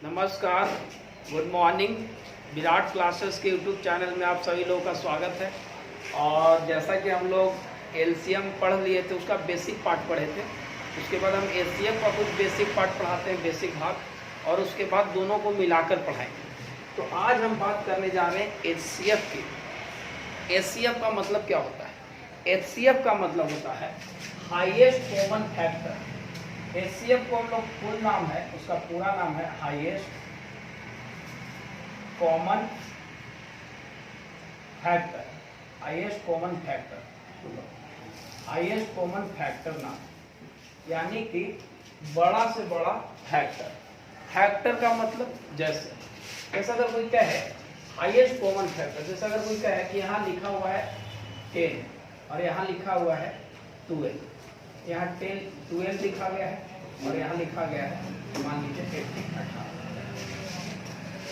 नमस्कार, good morning. Virat classes के YouTube channel में आप सभी लोगों का स्वागत है। और जैसा कि हम लोग एलसीएम पढ़ लिए थे, उसका बेसिक पार्ट पढ़े थे। उसके बाद हम एचसीएफ का कुछ बेसिक पार्ट पढ़ाते हैं, बेसिक भाग, और उसके बाद दोनों को मिलाकर पढ़ाएंगे। तो आज हम बात करने जा रहे हैं एचसीएफ की। एचसीएफ का मतलब क्या होता है? एचसीएफ का मतलब होता है हाईएस्ट कॉमन फैक्टर। एचसीएफ को हम लोग फुल नाम है, उसका पूरा नाम है highest common factor. Highest common factor, highest common factor नाम, यानी कि बड़ा से बड़ा फैक्टर। फैक्टर का मतलब जैसे अगर कोई कहे हाईएस्ट कॉमन फैक्टर, जैसे अगर कोई कहे कि यहाँ लिखा हुआ है 10 और यहाँ लिखा हुआ है 12, यहाँ 12 लिखा गया है और यहाँ लिखा गया है मान लीजिए 18।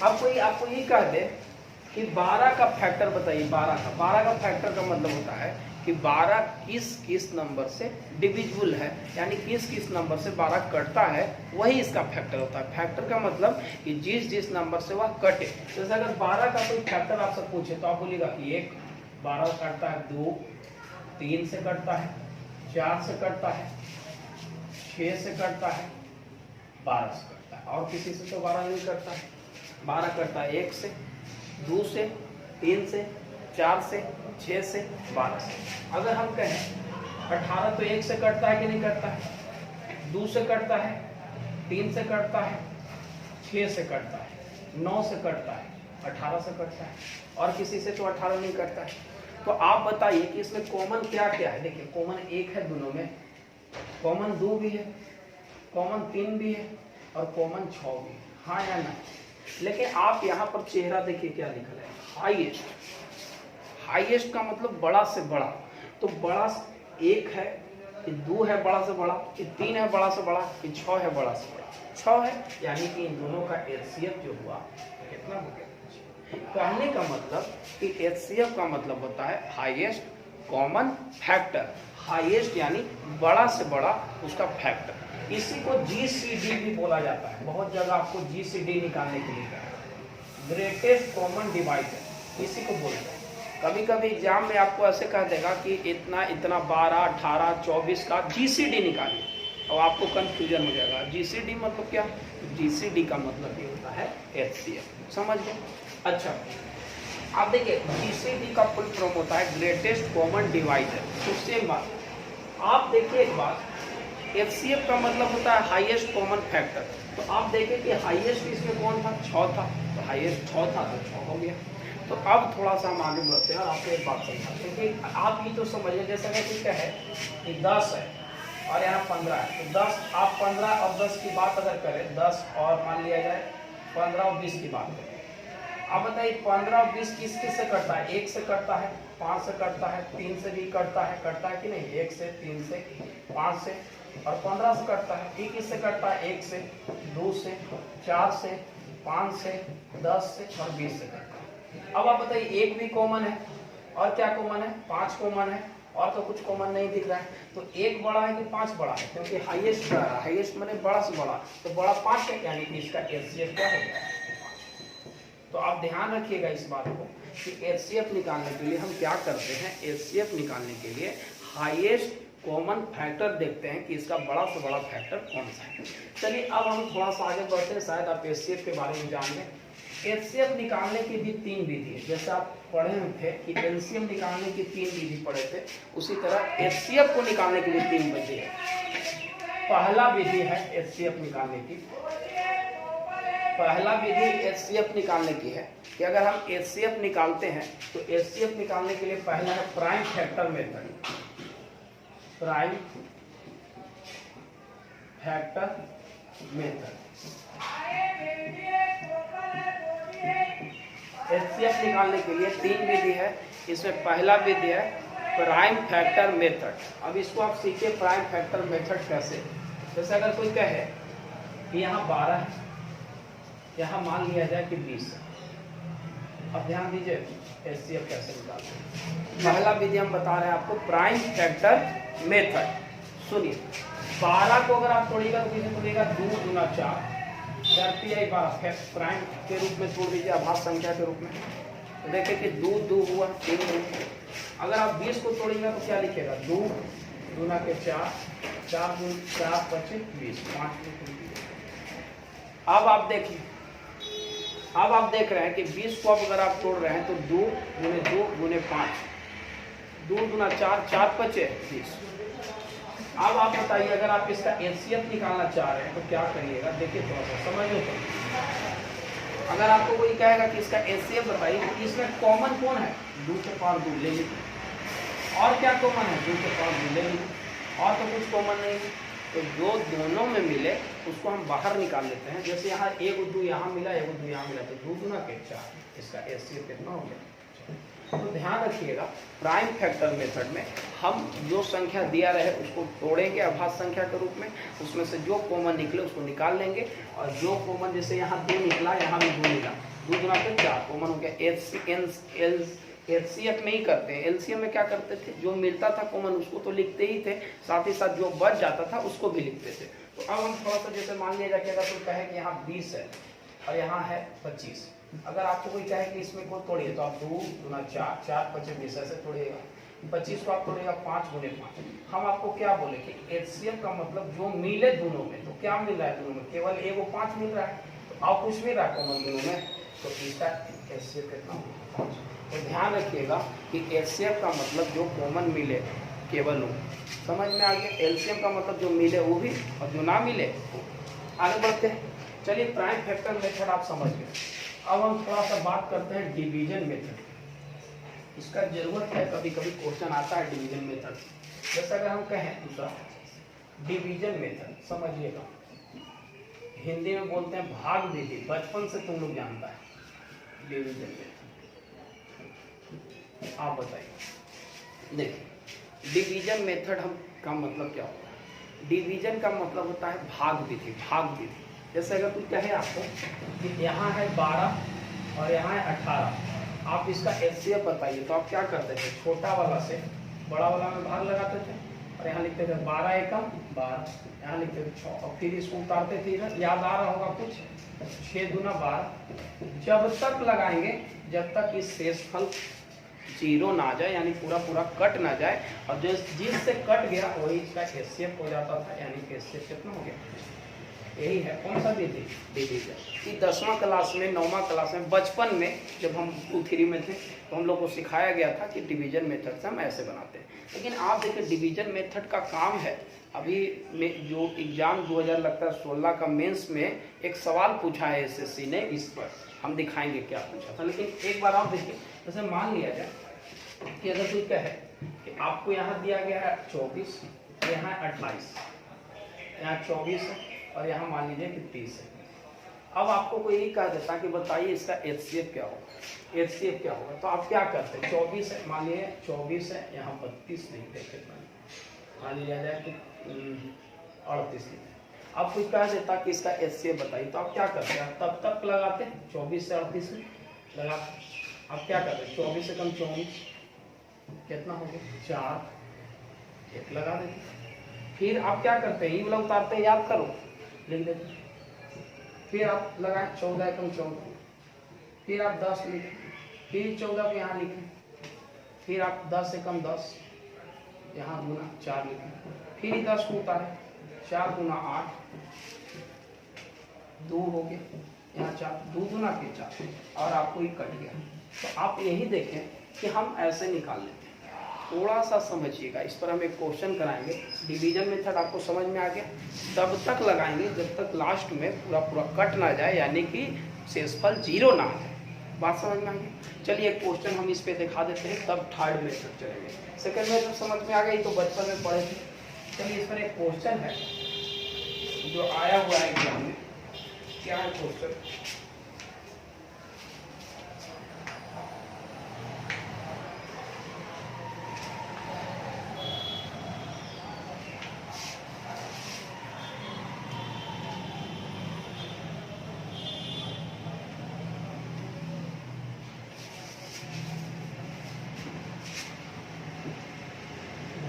अब कोई आपको ये कह दे कि 12 का फैक्टर बताइए। 12 का फैक्टर का मतलब होता है कि 12 किस नंबर से डिविजिबल है, यानी किस नंबर से 12 कटता है, वही इसका फैक्टर होता है। फैक्टर का मतलब कि जिस नंबर से वह कटे। जैसे अगर 12 का कोई फैक्टर आपसे पूछे तो आप बोलिएगा कि 1 12 से कटता है, 2 3 से कटता है, 4 से कटता है, 6 से कटता है, 12 से कटता है। और किसी से तो 12 नहीं कटता है। 12 कटता है 1 से, 2 से, 3 से, 4 से, 6 से, 12 से। अगर हम कहें 18 तो 1 से कटता है कि नहीं कटता है, 2 से कटता है, 3 से कटता है, 6 से कटता है, 9 से कटता है, 18 से कटता है, और किसी से तो 18 नहीं कटता है। तो आप बताइए कि इसमें कॉमन क्या क्या है। देखिए, कॉमन 1 है दोनों में, कॉमन 2 भी है, कॉमन 3 भी है, और कॉमन 6 भी है। हाँ या ना? लेकिन आप यहाँ पर चेहरा देखिए क्या लिखा है, हाईएस्ट। हाईएस्ट का मतलब बड़ा से बड़ा। तो बड़ा 1 है कि 2 है बड़ा से बड़ा, कि 3 है बड़ा से बड़ा, कि 6 है बड़ा से बड़ा। 6 है, यानी कि इन दोनों का एचसीएफ जो हुआ कितना हो गया। कहने का मतलब कि एचसीएफ का मतलब होता है हाईएस्ट कॉमन फैक्टर। हाईएस्ट यानी बड़ा से बड़ा उसका फैक्टर। इसी को जीसीडी भी बोला जाता है। बहुत जगह आपको जीसीडी निकालने के लिए कहा है, ग्रेटेस्ट कॉमन डिवाइजर, इसी को बोलते हैं। कभी कभी एग्जाम में आपको ऐसे कह देगा कि इतना 12 18 24 का जीसीडी निकालिए, और आपको कंफ्यूजन हो जाएगा। जीसीडी मतलब क्या? जीसीडी का मतलब ये होता है एचसीएफ। समझ गए? अच्छा, आप देखिए जीसीडी का फुल फॉर्म होता है ग्रेटेस्ट कॉमन डिवाइजर। तो सेम बात आप देखिए एक बात, एचसीएफ का मतलब होता है हाईएस्ट कॉमन फैक्टर। तो आप देखिए कि हाईएस्ट इसमें कौन था? 6 था। तो हाईएस्ट 6 था तो 6 हो गया। तो अब थोड़ा सा हम आगे बढ़ते हैं और आपको एक बात समझाते हैं कि आप ये तो समझिए, जैसे अगर कोई कहे कि 10 है और यहाँ 15 है, तो 10 आप 15 और 10 की बात अगर करें, 10 और मान लिया जाए 15 और 20 की बात करें। अब बताइए 15 और 20 किस से कटता है? 1 से कटता है, 5 से कटता है, 3 से भी कटता है कि नहीं? 1 से, 3 से, 5 से, और 15 से कटता है। ठीक किस से कटता है? 1 से, 2 से, 4 से, 5 से, 10 से और 20 से कटता है। अब आप बताइए 1 भी कॉमन है, और क्या कॉमन है? 5 कॉमन है, और तो कुछ कॉमन नहीं दिख रहा है। तो 1 बड़ा है कि 5 बड़ा है? क्योंकि हाईएस्ट बड़ा है, हाईएस्ट माने बड़ा से बड़ा, तो बड़ा 5 है, यानी कि इसका एचसीएफ क्या हो गया? तो आप ध्यान रखिएगा इस बात को कि एचसीएफ निकालने के लिए हम क्या करते हैं। एचसीएफ निकालने के लिए हाईएस्ट कॉमन फैक्टर देखते हैं कि इसका बड़ा से बड़ा फैक्टर कौन सा है। चलिए अब हम थोड़ा सा आगे बढ़ते हैं, शायद आप एचसीएफ के बारे में जान लें। एचसीएफ निकालने की भी 3 विधि है। जैसे आप पढ़े थे कि एलसीएम निकालने की 3 विधि पढ़े थे, उसी तरह एचसीएफ को निकालने के लिए 3 विधि है। पहला विधि है एचसीएफ निकालने की, पहला विधि एचसीएफ निकालने की है कि अगर हम एचसीएफ निकालते हैं तो एचसीएफ निकालने के लिए पहला है prime factor method. Prime factor method. HCF निकालने के लिए 3 विधि है। इसमें पहला विधि है प्राइम फैक्टर मेथड। अब इसको आप सीखिए प्राइम फैक्टर मेथड कैसे। जैसे अगर कोई कहे कि यहाँ 12 है, यहाँ मान लिया जाए कि 20 है। अब ध्यान दीजिए एचसीएफ कैसे निकालते हैं। पहला विधि हम बता रहे हैं आपको प्राइम फैक्टर मेथड। सुनिए, 12 को अगर आप तोड़िएगा तो किसे तोड़िएगा? 2 गुना 4, 4 12 प्राइम के रूप में छोड़ दीजिए, आभास संख्या के रूप में। तो देखिए कि 2 2 हुआ, 3 हुआ। अगर आप 20 को तोड़ेंगे तो क्या लिखेगा, 2 दूना के 4, 4 दूना 4 25 20, 5। अब आप देखिए, अब आप देख रहे हैं कि 20 को अब अगर आप तोड़ रहे हैं तो 2 गुने 5, 2 दूना 4, 4 5 20। अब आप बताइए, अगर आप इसका एचसीएफ निकालना चाह रहे हैं तो क्या करिएगा, देखिए थोड़ा सा समझिए। तो अगर आपको कोई कहेगा कि इसका एचसीएफ बताइए, तो इसमें कॉमन कौन है, 2 के पावर 2 ले लीजिए। और क्या कॉमन है, 2 के पावर 2 ले लीजिए। और तो कुछ कॉमन नहीं है। तो जो दोनों में मिले उसको हम बाहर निकाल लेते हैं। जैसे यहाँ 1 2 यहाँ मिला, 1 2 यहाँ मिला, तो 2 दूना के 4, इसका एचसीएफ कितना हो गया। तो ध्यान रखिएगा, प्राइम फैक्टर मेथड में हम जो संख्या दिया रहे उसको तोड़ेंगे अभाज्य संख्या के रूप में, उसमें से जो कॉमन निकले उसको निकाल लेंगे। और जो कॉमन, जैसे यहाँ 2 निकला, यहाँ भी 2 मिला, 2 दूना के 4 कॉमन हो गया। एचसीएफ में ही करते हैं, एलसीएम में क्या करते थे, जो मिलता था कॉमन उसको तो लिखते ही थे, साथ ही साथ जो बच जाता था उसको भी लिखते थे। तो अब हम थोड़ा सा, जैसे मान लिया जाए कि अगर कोई कहे कि यहाँ 20 है और यहाँ है 25, अगर आपको कोई कहे कि इसमें को तोड़िए, तो आप 2 दूना 4, 4 25 20 ऐसे तोड़िएगा। 25 को आप तोड़िएगा 5 गुने 5। हम आपको क्या बोले कि एचसीएफ का मतलब जो मिले दोनों में, तो क्या मिल रहा है दोनों में, केवल 1 और 5 मिल रहा है, तो आप कुछ मिल रहा है कॉमन दोनों में, तो इसका एचसीएफ कितना होगा, 5। तो ध्यान रखिएगा कि एचसीएफ का मतलब जो कॉमन मिले केवल वो, समझ में आ गया। एलसीएम का मतलब जो मिले वो भी और जो ना मिले वो। आगे बढ़ते हैं, चलिए प्राइम फैक्टर मेथड आप समझ गए। अब हम थोड़ा सा बात करते हैं डिवीजन मेथड। इसका जरूरत है, कभी कभी क्वेश्चन आता है डिवीजन मेथड। जैसे अगर हम कहें दूसरा डिवीजन मेथड, समझिएगा, हिंदी में बोलते हैं भाग विधि, बचपन से तुम लोग जानता है डिवीजन मेथड। आप बताइए, देखिए डिवीजन मेथड हम का मतलब क्या होता है। डिवीजन का मतलब होता है भाग विधि, भाग विधि। जैसे अगर कुछ कहे आपको कि यहाँ है 12 और यहाँ है 18, आप इसका एचसीएफ बताइए, तो आप क्या करते थे, छोटा वाला से बड़ा वाला में भाग लगाते थे और यहाँ लिखते थे 12 एकम 12, यहाँ लिखते थे 6, और फिर इसको उतारते थे इधर। याद आ रहा होगा कुछ, 6 दूना 12। जब तक लगाएंगे जब तक इस शेषफल 0 ना आ जाए, यानी पूरा पूरा कट ना जाए, और जो जिससे कट गया वही इसका एचसीएफ हो जाता था, यानी कि एचसीएफ कितना हो गया। यही है कौन सा विधि, डिवीजन। कि 10वां क्लास में, 9वां क्लास में, बचपन में जब हम 2 3 में थे तो हम लोग को सिखाया गया था कि डिवीजन मेथड से हम ऐसे बनाते हैं। लेकिन आप देखिए डिवीजन मेथड का काम है, अभी में जो एग्जाम 2016 का मेंस में एक सवाल पूछा है एसएससी ने, इस पर हम दिखाएंगे क्या पूछा था। लेकिन एक बार आप देखिए, जैसे मान लिया जाए कि अगर कोई कहे कि आपको यहाँ दिया गया है 24, यहाँ 28, यहाँ 24 है और यहाँ मान लीजिए कि 30 है। अब आपको कोई यही कह देता कि बताइए इसका एचसीएफ क्या होगा, एचसीएफ क्या होगा, तो आप क्या करते हैं, 24 है, मान लीजिए 24 है, यहाँ 32 लिखते हैं, मान लिया जाए कि 38 लिखते। अब कोई कह देता कि इसका एचसीएफ बताइए, तो आप क्या करते हैं, तब तक लगाते हैं 24 से 38 में लगाते। आप क्या करते हैं, 24 से कम 24 कितना हो गया 4, 1 लगा देते। फिर आप क्या करते हैं, ये वाला उतारते हैं, याद करो, लिख देते। फिर आप लगाए 14 कम 14, फिर आप 10 लिखें, फिर 14 को यहाँ लिखें, फिर आप 10 से कम 10, यहाँ गुना 4 लिखें, फिर 10 को उतारें, 4 गुना 8, 2 हो गया, यहाँ 4, 2 गुना के 4, और आपको ये कट गया। तो आप यही देखें कि हम ऐसे निकाल लेते हैं। थोड़ा सा समझिएगा, इस पर हम एक क्वेश्चन कराएंगे। डिवीजन मेथड आपको समझ में आ गया, तब तक लगाएंगे जब तक लास्ट में पूरा पूरा कट ना जाए, यानी कि शेषफल 0 ना आ जाए। बात समझ में आ गई। चलिए एक क्वेश्चन हम इस पे दिखा देते हैं, तब थर्ड मेथड चलेंगे। सेकंड मेथड समझ में आ गई तो बचपन में पढ़े थे। चलिए इस पर एक क्वेश्चन है जो आया हुआ है एग्जाम में। क्या है क्वेश्चन,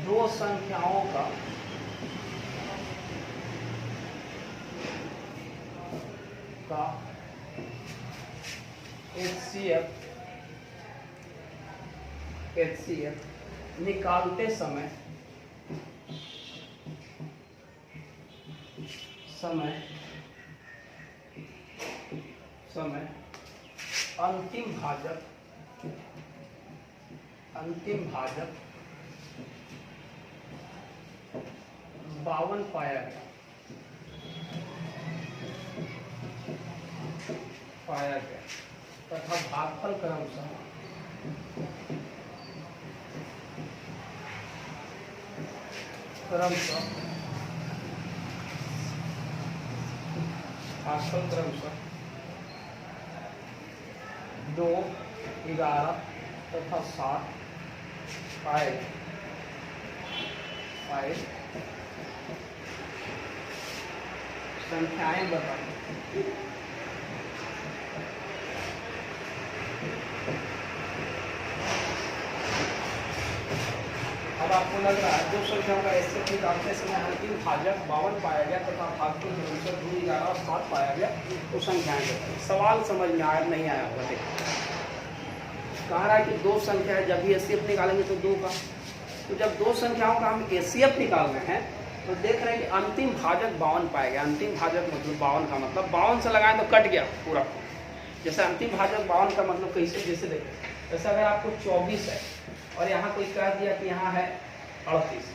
दो संख्याओं का का HCF निकालते समय अंतिम भाजक 52 पाया गया तथा भागफल क्रमशः भागफल क्रमशः 2, 11 तथा 7 पाए संख्याएं बताइए। अब आपको लग रहा है दो संख्याओं का HCF निकालते समय अंतिम भाजक 52 पाया गया तथा भागफल क्रमशः 2, 11 और 7 पाया गया, तो संख्याएं बताइए। सवाल समझ में आया नहीं आया होगा? देखिए कह रहा है कि दो संख्या है, जब भी HCF निकालेंगे तो 2 का, तो जब दो संख्याओं का हम HCF निकाल रहे हैं तो देख रहे हैं कि अंतिम भाजक 52 पाया गया। अंतिम भाजक मतलब 52 का मतलब 52 से लगाएं तो कट गया पूरा। जैसे अंतिम भाजक 52 का मतलब कैसे, जैसे देखें जैसे अगर आपको 24 है और यहाँ कोई कह दिया कि यहाँ है 38,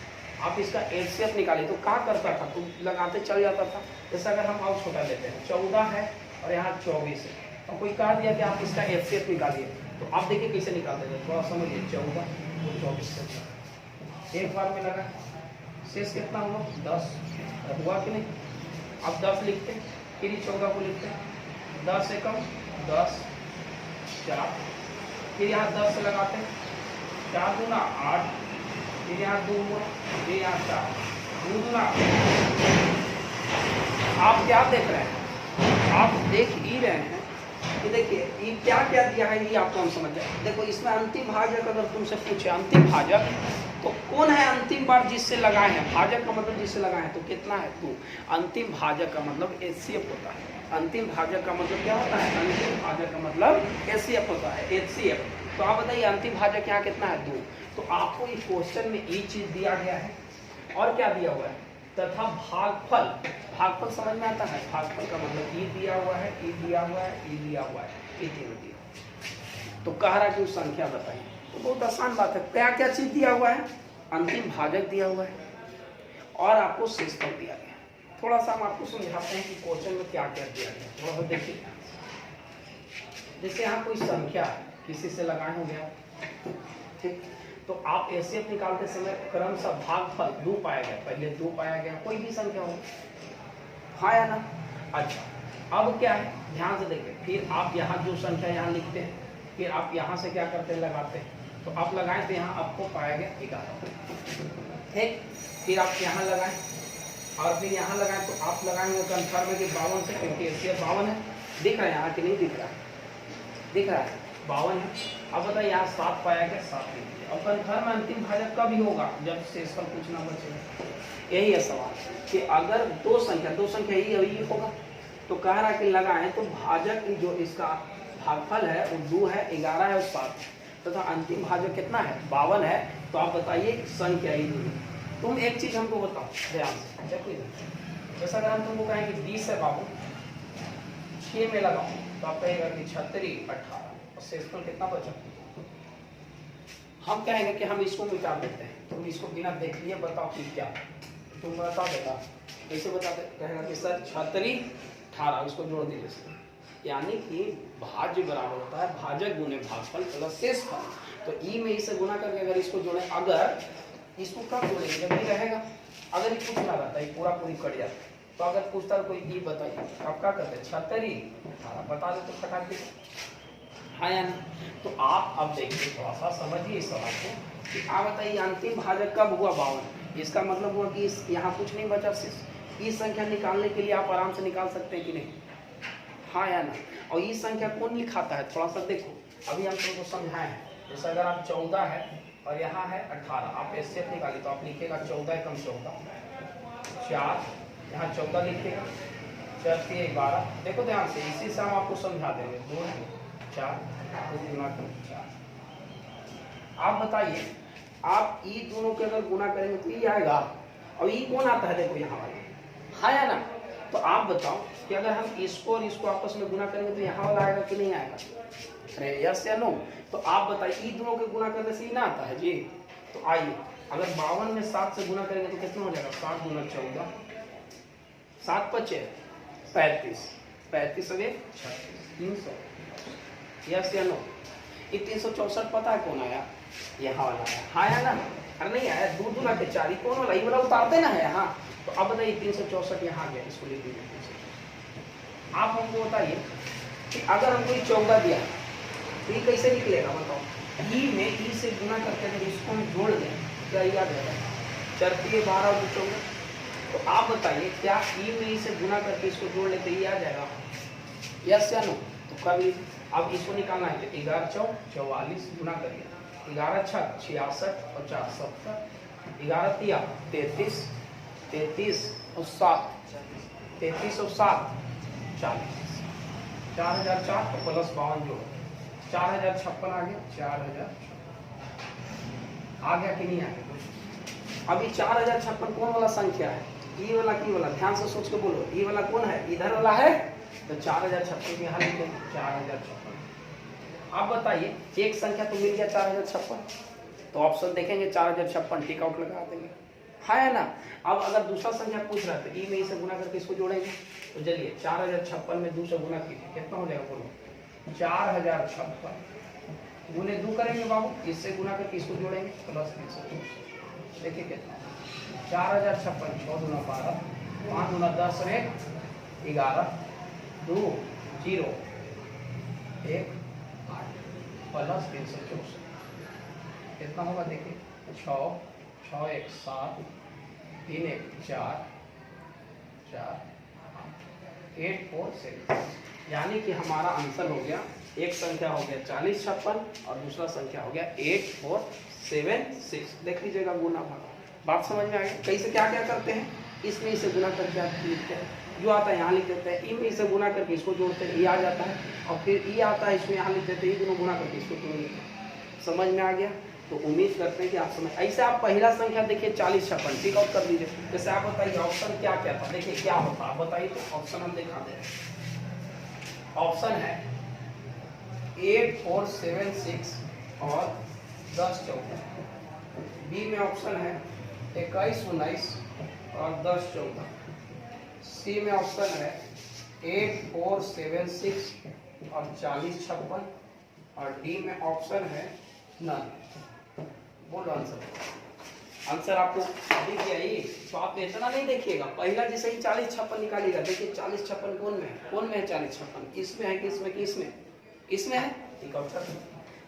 आप इसका HCF निकालिए तो क्या करता था, तो लगाते चल जाता था। जैसे अगर हम और छोटा लेते हैं 14 है और यहाँ 24 है, तो कोई कह दिया कि आप इसका HCF निकालिए, तो आप देखिए कैसे निकालते थे, थोड़ा समझिए। 14 वो 24 से एक बार में लगा, शेष कितना हुआ 10, हुआ कि नहीं? अब 10 लिखते, फिर 14 को लिखते, 10 एकम 10, 4, फिर यहाँ 10 से लगाते, 4 दूना 8, फिर यहाँ 2 हुआ, फिर यहाँ 4, 2 दूना। आप क्या देख रहे हैं? आप देख ही रहे हैं कि देखिए ये क्या क्या दिया है, ये आपको हम समझ जाए। देखो इसमें अंतिम भाजक अगर तुमसे पूछे अंतिम भाजक तो कौन है अंतिम बार जिससे लगाए हैं, भाजक का मतलब जिससे लगाए हैं, तो कितना है 2। अंतिम भाजक का मतलब HCF होता है। अंतिम भाजक का मतलब क्या होता है? अंतिम भाजक का मतलब HCF होता है, HCF। तो आप बताइए अंतिम भाजक यहाँ कितना है 2। तो आपको इस क्वेश्चन में ये चीज दिया गया है और क्या दिया हुआ है, तथा भागफल। भागफल समझ में आता है? भागफल का मतलब ये दिया हुआ है, ये दिया हुआ है, ये दिया हुआ है, ये तीनों दिया। तो कह रहा है कि संख्या बताइए, तो बहुत आसान बात है। क्या क्या चीज दिया हुआ है? अंतिम भाजक दिया हुआ है और आपको शेषफल दिया गया। थोड़ा सा हम आपको समझाते हैं कि क्वेश्चन में क्या क्या दिया गया, थोड़ा सा देखिए। जैसे यहाँ कोई संख्या किसी से लगाए हो गया, ठीक, तो आप HCF निकालते समय क्रमशः भागफल 2 पाया गया, पहले 2 पाया गया, कोई भी संख्या हो, हाँ या ना? अच्छा अब क्या है, ध्यान से देखिए, फिर आप यहाँ जो संख्या यहाँ लिखते हैं, फिर आप यहाँ से क्या करते हैं, लगाते हैं। तो आप लगाएं तो यहाँ आपको पाया गया 11, ठीक। फिर आप यहाँ लगाएं और फिर यहाँ लगाएं, तो आप लगाएंगे कन्फर्म है कि 52 से, क्योंकि HCF 52 है। दिख रहा है यहाँ कि नहीं दिख रहा है? दिख रहा है 52 है। अब बताइए यहाँ 7 पाया गया, 7 लिख दिया। अब कन्फर्म अंतिम भाजक कब ही होगा, जब शेषफल कुछ ना बचेगा। यही है सवाल कि अगर दो संख्या यही होगा, तो कह रहा है कि लगाएं तो भाजक जो इसका भागफल है वो 2 है, 11 है और 7 है, तथा अंतिम भाजक कितना है 52 है। तो आप बताइए संख्या ही नहीं। तुम एक चीज हमको बताओ ध्यान से, जैसा अगर हम तुमको कहें कि 20 है बाबू, 6 में लगाओ, तो आप कहेगा कि 36, 18 और शेषफल कितना बचा? हम कहेंगे कि हम इसको मिटा देते हैं, तुम इसको बिना देख लिए बताओ कि क्या, तुम बता देगा कैसे बता दे, कहेगा कि सर 36, 18, इसको जोड़ दीजिए। यानी कि भाज्य बराबर होता है भाजक गुने भागफल प्लस शेषफल। तो ई में इसे गुना करके अगर इसको जोड़े, अगर इसको कब जोड़ेंगे जब ये रहेगा, अगर ये कुछ ना रहता है पूरा पूरी कट जाता। तो अगर पूछता कोई ई बताइए, आप क्या करते? 36, 18 बता दे तो फटाक दे, हाँ या नहीं? तो आप अब देखिए थोड़ा सा समझिए इस सवाल को कि आप बताइए अंतिम भाजक कब हुआ 52। इसका मतलब हुआ कि यहाँ कुछ नहीं बचा, सिर्फ इस संख्या निकालने के लिए आप आराम से निकाल सकते हैं कि नहीं, हाँ या ना? और ये संख्या कौन लिखाता है, थोड़ा सा देखो, अभी हम तुमको समझाए हैं। जैसे अगर आप 14 है और यहाँ है 18, आप HCF निकालिए तो आप लिखेगा 14 कम 14, 4, यहाँ 14 लिखिएगा, चरती 12, देखो ध्यान से, इसी से हम आपको समझा देंगे। 2 4 2 गुना कर 4। आप बताइए, आप ई दोनों के अगर गुना करेंगे तो ई आएगा, और ई कौन आता है, देखो यहाँ वाला, हाँ या ना। तो आप बताओ कि अगर हम इसको और इसको आपस में गुना करेंगे तो यहाँ वाला आएगा कि नहीं आएगा? अरे यस या नो? तो आप बताइए, ई दोनों के गुना करने से ही ना आता है जी। तो आइए, अगर 52 में 7 से गुना करेंगे तो कितना हो जाएगा? 7 गुना 14, 7 पचे 35, 35 अगे 300, यस या नो? ये 364 पता है कौन आया? यहाँ वाला आया, हाँ या ना? अरे नहीं आया, 2 दूना के 4, कौन वाला? ये वाला उतारते ना है यहाँ। तो अब बताइए 364 यहाँ गया, इसको लिख दीजिए 364। आप हमको बताइए कि अगर हमको 14 दिया तो ये कैसे निकलेगा बताओ? ई में ई से गुना करके अगर इसको हम जोड़ दें क्या याद है? चरती 12 और 14। तो आप बताइए, क्या ई में ई से गुना करके इसको जोड़ लेते ही आ जाएगा? यस या नो? तो कर लीजिए। अब इसको निकालना है, 11 चौक 44 गुना करिए, 11 छक 66 और 4 70, 11 तिया 33, 33 और 7, 33 और 7 40, 4004 प्लस 52 जोड़ो, 4056 आ गया, 4000 आ गया कि नहीं आ गया? अभी 4056 कौन वाला संख्या है? ई वाला की वाला? ध्यान से सोच के बोलो, ई वाला कौन है? इधर वाला है। तो 4056 के यहाँ लिख देंगे 4056। आप बताइए, एक संख्या तो मिल गया 4056, तो ऑप्शन देखेंगे 4056, टिक आउट लगा देंगे, हाँ है ना? अब अगर दूसरा संख्या पूछ रहा है तो ई में इसे गुना करके इसको जोड़ेंगे। तो चलिए 4056 में 2 से गुना कीजिए, कितना हो जाएगा बोलो? 4056 गुने 2 करेंगे बाबू, इससे गुना करके इसको जोड़ेंगे प्लस 300। देखिए कितना, 4056 6 दूना 12, 5 दूना 10 और 1 11, 2 0 1 8 प्लस 364 कितना होगा? देखिए 6 6 1 7 3 1 4 4 8 4 6, यानी कि हमारा आंसर हो गया, एक संख्या हो गया 4056 और दूसरा संख्या हो गया 8476। देख लीजिएगा गुना भाग, बात समझ में आ गई? कैसे क्या क्या करते हैं, इसमें इसे गुना करके आप लिखते हैं, जो आता है यहाँ लिख देते हैं, ई में इसे गुना करके इसको जोड़ते हैं, ये आ जाता है, और फिर ई आता है इसमें यहाँ लिख देते हैं, ये दोनों गुना करके इसको जोड़ लेते हैं। समझ में आ गया? तो उम्मीद करते हैं कि आप समझ। ऐसे आप पहला संख्या देखिए 4056, टिक आउट कर दीजिए। जैसे आप बताइए ऑप्शन क्या क्या था, देखिए क्या होता आप बताइए। तो ऑप्शन हम दिखा दे रहे हैं, ऑप्शन है 8476 और 10 14। बी में ऑप्शन है 21 19 और 10 14। सी में ऑप्शन है 8476 और 40 56, और डी में ऑप्शन है नन। बोलो आंसर। आंसर आपको दिख गया ये, तो आप इतना नहीं देखिएगा, पहला जैसे ही 40 56 निकालिएगा। देखिए 40 56 कौन में है? कौन में है 40 56? इसमें है कि इसमें? कि इसमें? इसमें है, ठीक है।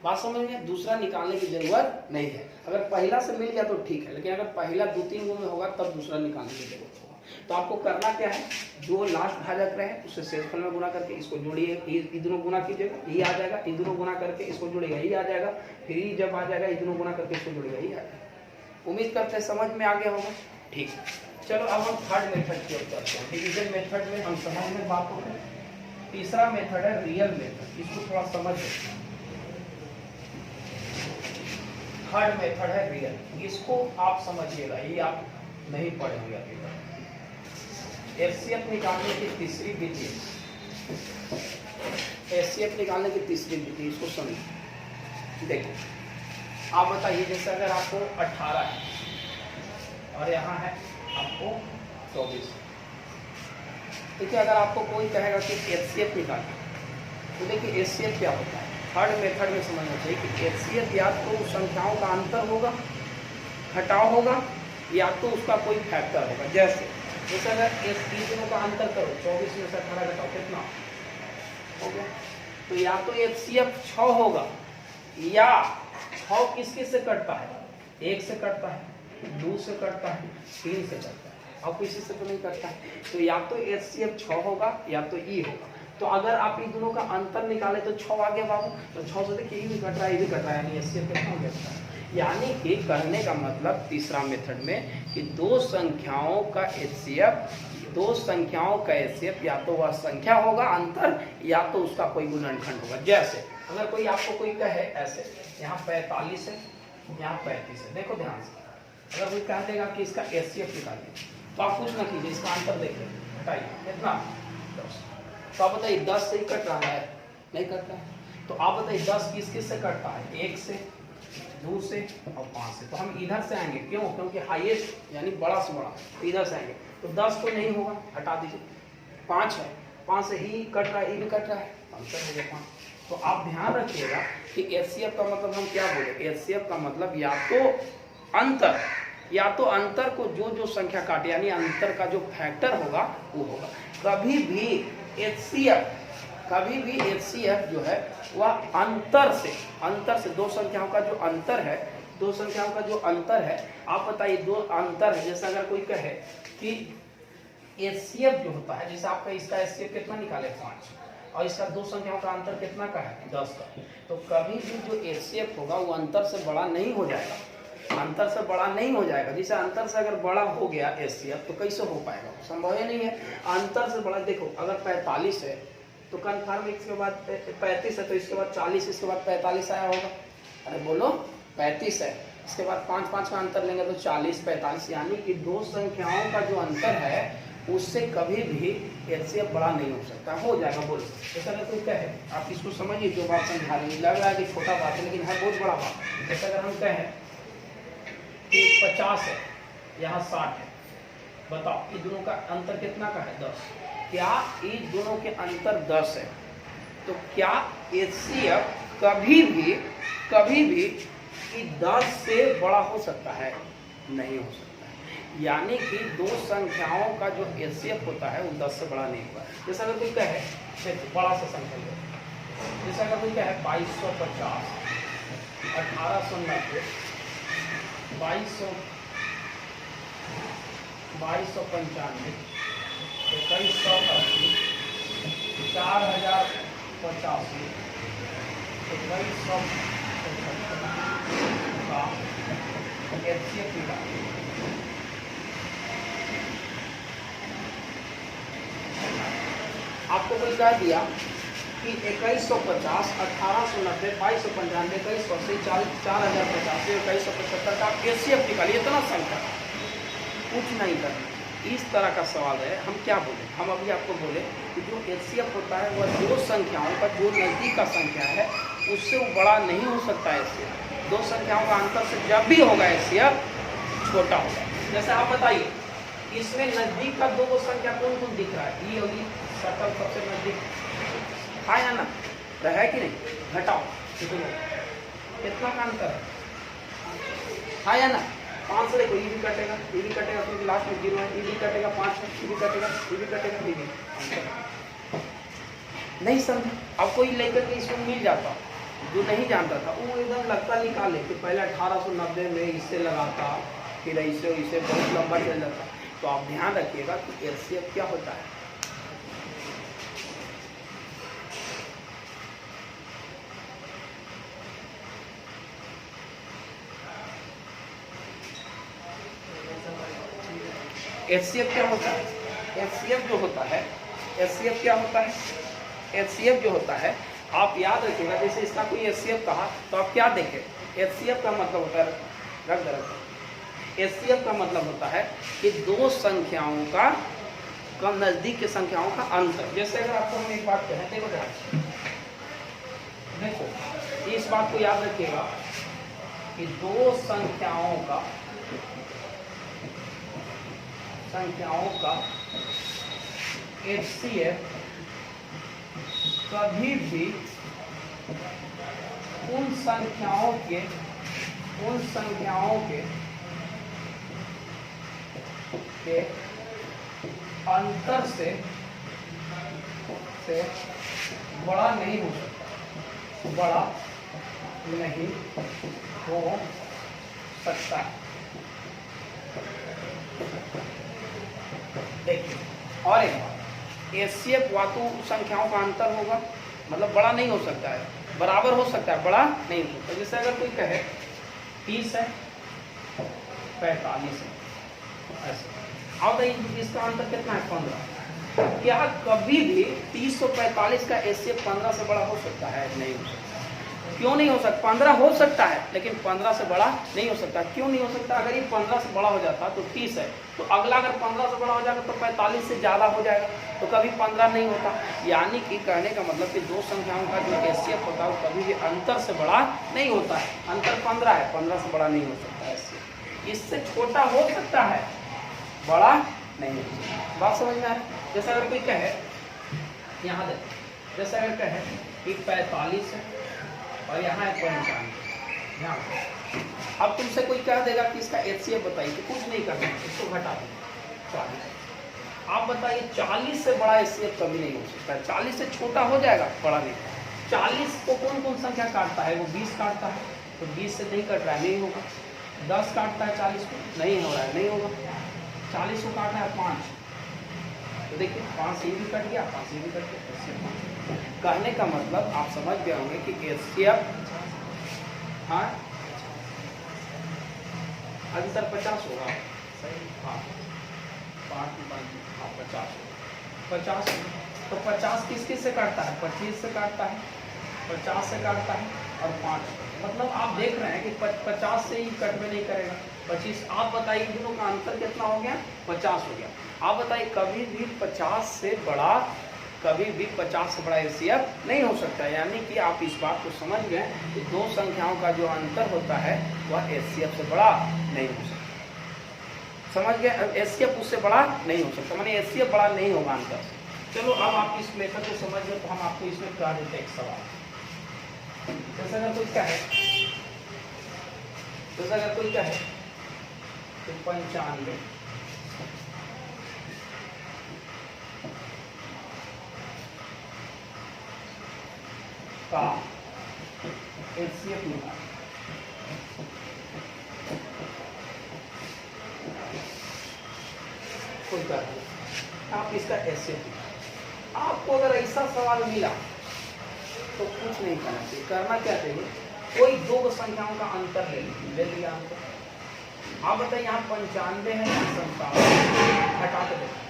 बात समझ में? दूसरा निकालने की जरूरत नहीं है। अगर पहला से मिल गया तो ठीक है, लेकिन अगर पहला 2-3 गो में होगा तब दूसरा निकालने की जरूरत होगा। तो आपको करना क्या है, जो लास्ट भाजक रहे उसे शेषफल में गुना करके इसको जोड़िए, ये दोनों गुना कीजिएगा, ये आ जाएगा, ये दोनों गुना करके इसको जोड़ेगा, ये आ जाएगा, फिर ये जब आ जाएगा ये दोनों गुना करके इसको जोड़ेगा, ये आ जाएगा। उम्मीद करते हैं समझ में आ गया होगा। ठीक, चलो अब हम थर्ड मेथड की ओर चलते हैं। डिवीजन मेथड में हम समझ में बात हो गई। तीसरा मेथड है रियल मेथड, इसको थोड़ा समझ। थर्ड मेथड है रियल, इसको आप समझिएगा, ये आप नहीं पढ़ेंगे अभी तक। एचसीएफ निकालने की तीसरी विधि, एचसीएफ निकालने की तीसरी विधि, इसको समझिए। देखो आप बताइए, जैसे अगर आपको 18 है और यहाँ है आपको 24। देखिए अगर आपको कोई कहेगा कि एचसीएफ निकालना, तो देखिए एचसीएफ क्या होता है। थर्ड मेथड में समझना चाहिए कि एचसीएफ या तो संख्याओं का अंतर होगा, घटाव होगा, या तो उसका कोई फैक्टर होगा। जैसे अगर इस तीनों का अंतर करो, 24 में से 18 घटाओ, कितना हो गया? तो या तो एचसीएफ 6 होगा, या 6 किस किस से कटता है? 1 से कटता है, 2 से कटता है, 3 से कटता है, और किसी से तो नहीं कटता है। तो या तो एचसीएफ 6 होगा या तो ई होगा। तो अगर आप इन दोनों का अंतर निकाले तो 6 आ गया बाबू, तो 6 से देखिए ये भी कट रहा है, ये भी कट रहा है, यानी एचसीएफ कितना हो गया? यानी कि कहने का मतलब तीसरा मेथड में कि दो संख्याओं का एचसीएफ दो संख्याओं का एचसीएफ या तो वह संख्या होगा अंतर, या तो उसका कोई गुणनखंड होगा। जैसे अगर कोई आपको कोई कहे ऐसे, यहाँ 45 है, यहाँ 35 है, देखो ध्यान से, अगर कोई कह देगा कि इसका एचसीएफ निकालिए, तो आप कुछ ना कीजिए, इसका अंतर देखिए, हटाइए कितना 10, तो आप बताइए 10 से ही कट रहा है, नहीं कट रहा है, तो आप बताइए 10 किस किस से कटता है, 1 से, 2 से और 5 से। तो हम इधर से आएंगे, क्यों? क्योंकि हाईएस्ट यानी बड़ा से बड़ा, तो इधर से आएंगे, तो 10 तो नहीं होगा, हटा दीजिए, 5 है, 5 से ही कट रहा है, ये भी कट रहा है, आंसर हो गया 5। तो आप ध्यान रखिएगा कि एचसीएफ का मतलब हम क्या बोले, एचसीएफ का मतलब या तो अंतर को जो संख्या काटे, यानी अंतर का जो फैक्टर होगा वो होगा। कभी भी एचसीएफ जो है वह अंतर से दो संख्याओं का जो अंतर है, आप बताइए दो अंतर है, जैसे अगर कोई कहे कि एचसीएफ जो होता है, जैसे आपका इसका एचसीएफ कितना निकाले 5, और इसका दो संख्याओं का अंतर कितना का है 10 का, तो कभी भी जो एचसीएफ होगा वो अंतर से बड़ा नहीं हो जाएगा, जैसे अंतर से अगर बड़ा हो गया एचसीएफ तो कैसे हो पाएगा, संभव ही नहीं है। अंतर से बड़ा, देखो अगर 45 है तो कन्फर्म इसके बाद 35 है, तो इसके बाद 40, इसके बाद 45 आया होगा, अरे बोलो 35 है, इसके बाद 5 का अंतर लेंगे तो 40, 45, यानी कि दो संख्याओं का जो अंतर है उससे कभी भी एचसीएफ बड़ा नहीं हो सकता, हो जाएगा। बोलो जैसा अगर कोई कहे, आप इसको समझिए, जो बात समझा रहे हैं, लग रहा है कि छोटा बात है लेकिन है बहुत बड़ा बात। जैसे अगर हम कहें कि 50 है, यहाँ 60 है, बताओ इन दोनों का अंतर कितना का है 10, क्या इन दोनों के अंतर 10 है, तो क्या एचसीएफ कभी भी 10 से बड़ा हो सकता है? नहीं हो सकता है, यानी कि दो संख्याओं का जो एचसीएफ होता है वो 10 से बड़ा नहीं होगा। जैसे अगर कोई कहे, बड़ा सा संख्या लो, जैसे अगर कोई कहे 2250, 1890, 2295, 2180, 4085, 2175 का एचसीएफ निकालिए। आपको कोई कह दिया कि 2150, 1890, 2295, 2180, 4085, 2175 का एचसीएफ निकालिए, इतना संख्या कुछ नहीं करना। इस तरह का सवाल है, हम क्या बोले, हम अभी आपको बोले कि जो एचसीएफ होता है वह दो संख्याओं का जो नज़दीक का संख्या है उससे वो बड़ा नहीं हो सकता है एचसीएफ। दो संख्याओं का अंतर से जब भी होगा एचसीएफ छोटा होगा। जैसे आप बताइए, इसमें नज़दीक का दो संख्या कौन कौन दिख रहा है, ये होगी सर्कल सबसे नज़दीक, हाँ या ना, है कि नहीं, घटाओ कितना का अंतर है, हाँ या ना, 5 से देखो, ये भी कटेगा क्योंकि लास्ट में 0 है, ये भी कटेगा 5 है, ये भी कटेगा, ये भी कटेगा, ये भी नहीं समझे। अब कोई लेकर के इसको मिल जाता, जो नहीं जानता था वो एकदम लगता निकाले कि पहले 1890 में इससे लगाता, फिर इसे बहुत लंबा चल जाता। तो आप ध्यान रखिएगा कि एचसीएफ क्या होता है। एचसीएफ क्या होता है, एचसीएफ जो होता है, एचसीएफ क्या होता है, एचसीएफ जो होता है आप याद रखिएगा। जैसे इसका कोई एचसीएफ कहा तो आप क्या देखें, एचसीएफ का मतलब होता है, रख एचसीएफ का मतलब होता है कि दो संख्याओं का कम नजदीक के संख्याओं का अंतर। जैसे अगर आपको हम एक बात कहें, देखो इस बात को याद रखिएगा कि दो संख्याओं का एचसीएफ कभी भी उन संख्याओं के अंतर से बड़ा नहीं हो सकता, देखिए और एक बात, एचसीएफ वा तो संख्याओं का अंतर होगा, मतलब बड़ा नहीं हो सकता है, बराबर हो सकता है, बड़ा नहीं हो सकता। जैसे अगर कोई कहे 30 है, 45 है, ऐसे अब बताइए इसका आंसर कितना है 15। क्या कभी भी 345 का एचसीएफ 15 से बड़ा हो सकता है? नहीं हो सकता। क्यों नहीं हो सकता? 15 हो सकता है लेकिन 15 से बड़ा नहीं हो सकता। क्यों नहीं हो सकता? अगर ये 15 से बड़ा हो जाता तो 30 है, तो अगला अगर 15 से बड़ा हो जाएगा तो 45 से ज़्यादा हो जाएगा, तो कभी 15 नहीं होता। यानी कि कहने का मतलब कि दो संख्याओं का जो एचसीएफ होता है वो कभी भी अंतर से बड़ा नहीं होता है। अंतर 15 है, 15 से बड़ा नहीं हो सकता है। इससे छोटा हो सकता है, बड़ा नहीं हो सकता। बात समझ में आ रहा है? जैसे अगर कोई कहे, यहाँ देखो, जैसे अगर कहे कि 45 है और यहाँ है 95, यहाँ अब तुमसे कोई कह देगा कि इसका एचसीएफ बताइए, तो कुछ नहीं करना, इसको घटा दो 40। आप बताइए 40 से बड़ा एचसीएफ कभी नहीं हो सकता है। 40 से छोटा हो जाएगा, बड़ा नहीं। 40 को कौन कौन संख्या काटता है? वो 20 काटता है, तो 20 से नहीं कट रहा है, नहीं होगा। 10 काटता है 40 को, नहीं हो रहा है, नहीं होगा। 40 को काटना है 5, तो देखिए 5 ये भी कट गया, 5 ये भी कट गया। कहने का मतलब आप समझ गए होंगे कि एचसीएफ हाँ अंतर 50 होगा, सही। हाँ 50 तो 50 किस किस से काटता है? 25 से काटता है, 50 से काटता है और 5। मतलब आप देख रहे हैं कि 50 से ही कट में नहीं करेगा, 25। आप बताइए दोनों का अंतर कितना हो गया? 50 हो गया। आप बताइए कभी भी 50 से बड़ा, कभी भी 50 से बड़ा एचसीएफ नहीं हो सकता। यानी कि आप इस बात को समझ गए कि दो संख्याओं का जो अंतर होता है वह एचसीएफ से बड़ा नहीं हो सकता। समझ गए? एचसीएफ उससे बड़ा नहीं हो सकता, माने एचसीएफ बड़ा नहीं होगा अंतर से। चलो अब आप इस मेथड को समझ गए तो हम आपको इसमें करा देते हैं एक सवाल। जैसे अगर कोई कहे, तो 95 का एचसीएफ निकाल। कोई कर आप इसका एचसीएफ, आपको अगर ऐसा सवाल मिला तो कुछ नहीं करना चाहिए। करना क्या चाहिए? कोई दो संख्याओं का अंतर ले लिया अंतर। आप बताइए यहाँ 95 है, 57 हटा के देखो,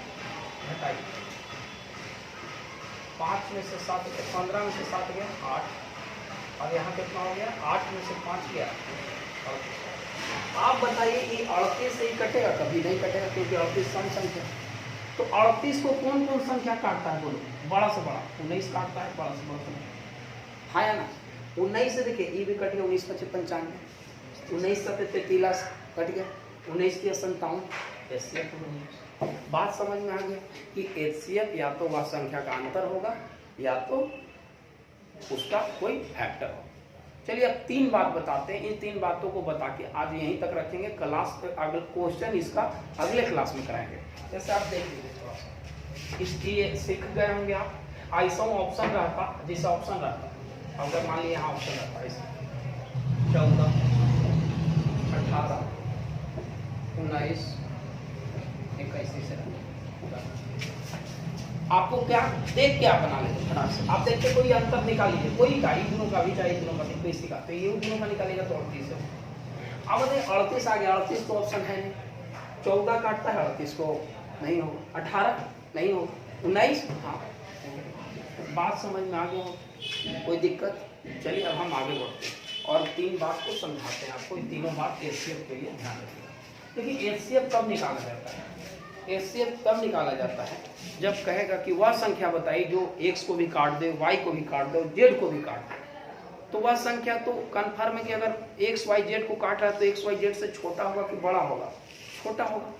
हटाइए। 5 में से 7 गया, 15 में से 7 गया 8, और यहाँ कितना हो गया? 8 में से 5 गया। आप बताइए ये 38 से ही कटेगा? कभी नहीं कटेगा, क्योंकि 38 सम संख्या। तो 38 को कौन कौन संख्या काटता है? बोलो, बड़ा से बड़ा 19 काटता है, बड़ा से बड़ा संख्या हाँ या ना? 19 से देखिए ये भी कट गया, 19 25 95, 19 7 33 कट गया, 19 की 57 एचसीएफ। बात समझ में आ गया कि एचसीएफ या तो वह संख्या का अंतर होगा या तो उसका कोई फैक्टर होगा। चलिए अब 3 बात बताते हैं। इन 3 बातों को बता के आज यहीं तक रखेंगे। क्लास अगले क्वेश्चन इसका अगले क्लास में कराएंगे। जैसे आप देख लीजिए थोड़ा सा, इसलिए सीख गए होंगे आप। ऐसा ऑप्शन रहता, जैसा ऑप्शन रहता, अगर मान लिया यहाँ ऑप्शन रहता है 14 18 19 21 से आपको क्या देख के आप बना लेते फटाक से। आप देख के कोई अंतर निकाल लीजिए, कोई का दोनों का भी चाहिए, दोनों का भी कोई का, तो ये दोनों का निकालेगा तो 38 है। अब बताइए 38 आ गया, 38 तो ऑप्शन है नहीं। 14 काटता है, 38 को नहीं होगा। 18 नहीं होगा। 19 हाँ। बात समझ में आ गया हो? कोई दिक्कत? चलिए अब हम आगे बढ़ते हैं और 3 बात को समझाते हैं आपको। इन तीनों बात एचसीएफ के लिए ध्यान रखिएगा। देखिए एचसीएफ कब निकाला जाता है? एचसीएफ तब निकाला जाता है जब कहेगा कि वह संख्या बताइए जो x को भी काट दे, y को भी काट दे और z को भी काट दे। तो वह संख्या तो कन्फर्म है कि अगर x y z को काट रहा है तो x y z से छोटा होगा कि बड़ा होगा? छोटा होगा।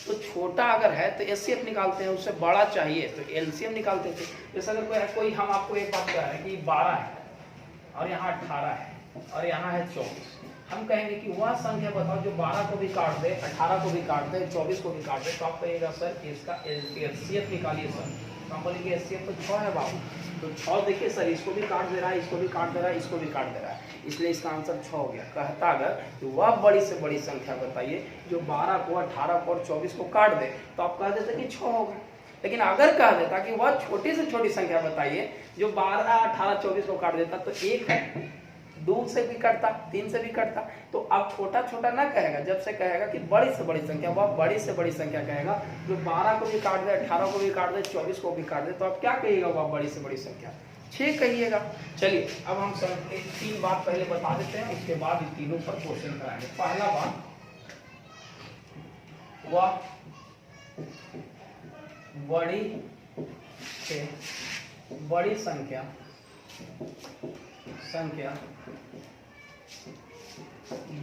तो छोटा अगर है तो एचसीएफ निकालते हैं, उससे बड़ा चाहिए तो एलसीएम निकालते थे। जैसे अगर कोई हम आपको एक बात कह रहे हैं कि 12 है और यहाँ 18 है और यहाँ है 24, हम कहेंगे कि वह संख्या बताओ जो 12 को भी काट दे, 18 को भी काट दे, 24 को भी काट दे। तो आप कहिएगा सर इसका एचसीएफ निकालिए सर। तो हम बोलेंगे एचसीएफ तो 6 है बाबू। तो 6 देखिए सर, इसको भी काट दे रहा है, इसको भी काट दे रहा है, इसको भी काट दे रहा है, इसलिए इसका आंसर 6 हो गया। कहता अगर तो वह बड़ी से बड़ी संख्या बताइए जो 12 को, 18 को और 24 को काट दे, तो आप कह देते कि 6 होगा। लेकिन अगर कह देता कि वह छोटी से छोटी संख्या बताइए जो 12, 18, 24 को काट देता, तो 1 है, 2 से भी कटता, 3 से भी कटता। तो अब छोटा छोटा ना कहेगा, जब से कहेगा कि बड़ी से बड़ी संख्या, वह बड़ी से बड़ी संख्या कहेगा। जो 12 को भी काट दे, 18 को भी काट दे, 24 को भी काट दे, तो आप क्या कहिएगा? वह बड़ी से बड़ी संख्या 6 कहिएगा। चलिए अब हम सब 3 बात पहले बता देते हैं, उसके बाद इन तीनों पर क्वेश्चन कराएंगे। पहला बात, वह बड़ी से बड़ी संख्या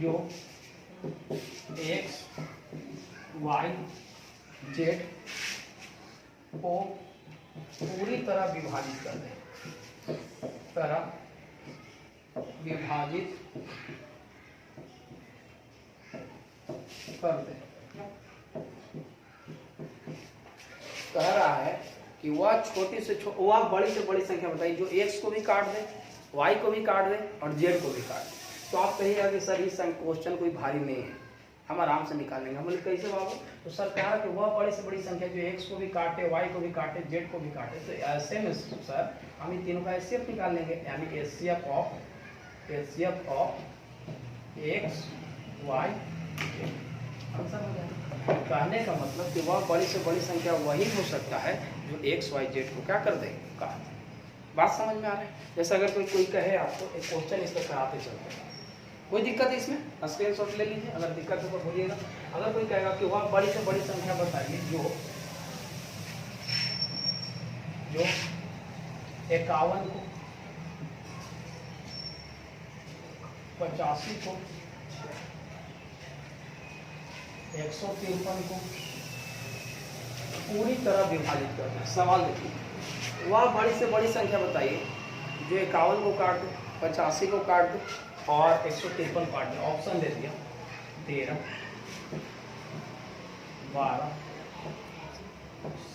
जो x, y, z को पूरी तरह विभाजित कर दे, कह रहा है कि वह छोटी से वह बड़ी से बड़ी संख्या बताइए जो x को भी काट दे, y को भी काट दे और z को भी काट दे। तो आप कहिएगा कि सर इस क्वेश्चन कोई भारी नहीं है, हम आराम से निकाल लेंगे। हम बोले कैसे बाबू? तो सर कह रहा कि वह बड़ी से बड़ी संख्या जो x को भी काटे, y को भी काटे, z को भी काटे। तो ऐसे में सर हम इन तीनों का एचसीएफ निकाल लेंगे, यानी HCF of x, y, answer हो जाएगा। कहने का मतलब कि वह बड़ी से बड़ी संख्या वही हो सकता है जो x, y, z को क्या कर देगा? काट। बात समझ में आ रहा है? जैसे अगर कोई कहे आपको एक क्वेश्चन इस पर कराते चलते हैं, कोई दिक्कत है इसमें? स्क्रीनशॉट ले लीजिए, अगर दिक्कत है तो बोलिएगा। अगर कोई कहेगा कि वह बड़ी से बड़ी संख्या बताइए जो 51 को, 85 को, 153 को पूरी तरह विभाजित करना है। सवाल देखिए, वह बड़ी से बड़ी संख्या बताइए जो 51 को काट दे, 85 को काट दे और 153 काट दे। ऑप्शन दे दिया 13, 12,